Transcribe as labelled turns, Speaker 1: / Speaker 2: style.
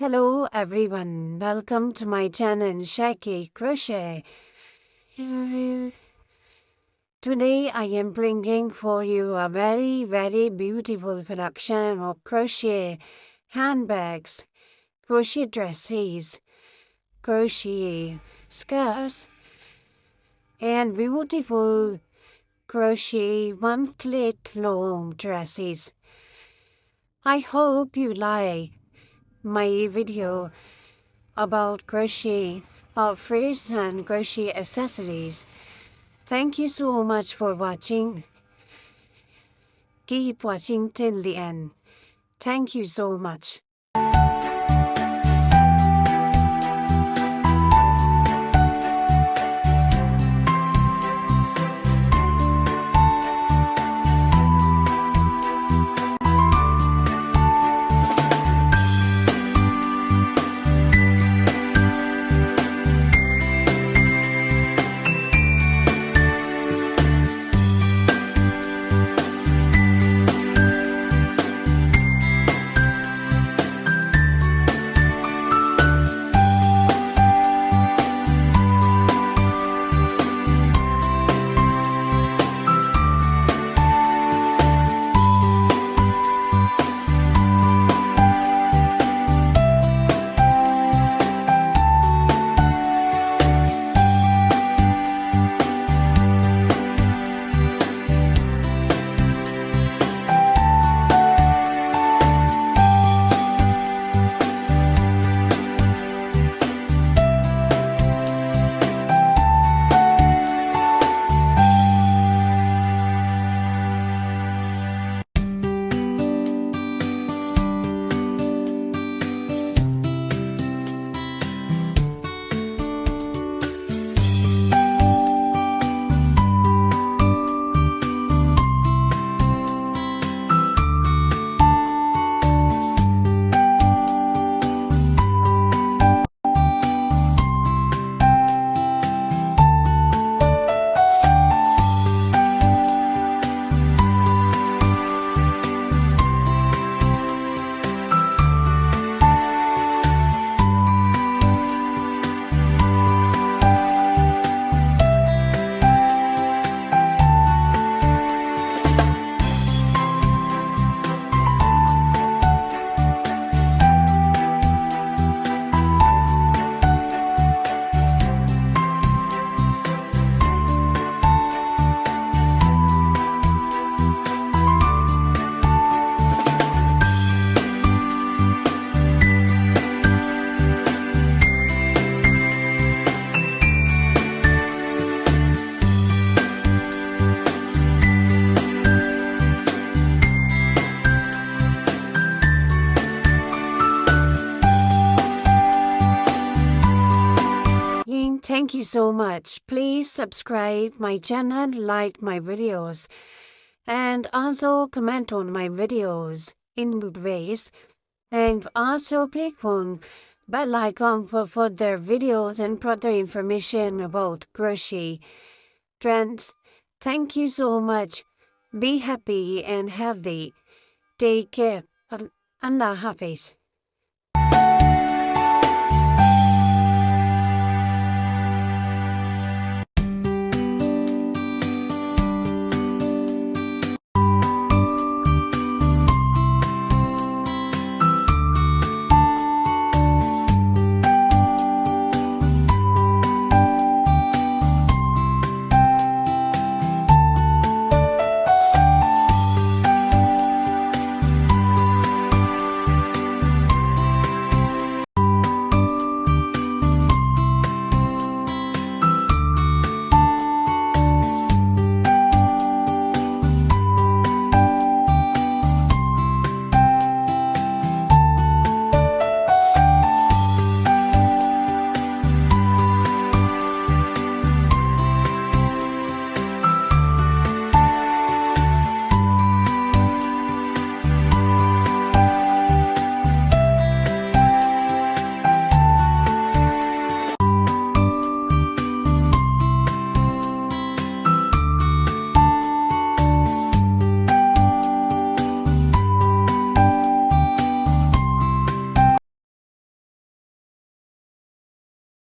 Speaker 1: Hello everyone, welcome to my channel Shaky Crochet. Today I am bringing for you a very beautiful production of crochet handbags, crochet dresses, crochet skirts, and beautiful crochet 1-slit long dresses. I hope you like my video about crochet outfits and crochet accessories. Thank you so much for watching. Keep watching till the end. Thank you so much. Thank you so much. Please subscribe my channel, like my videos, and also comment on my videos in good ways. And also click on bell icon for further videos and further information about crochet trends. Thank you so much. Be happy and healthy. Take care. Allah Hafiz.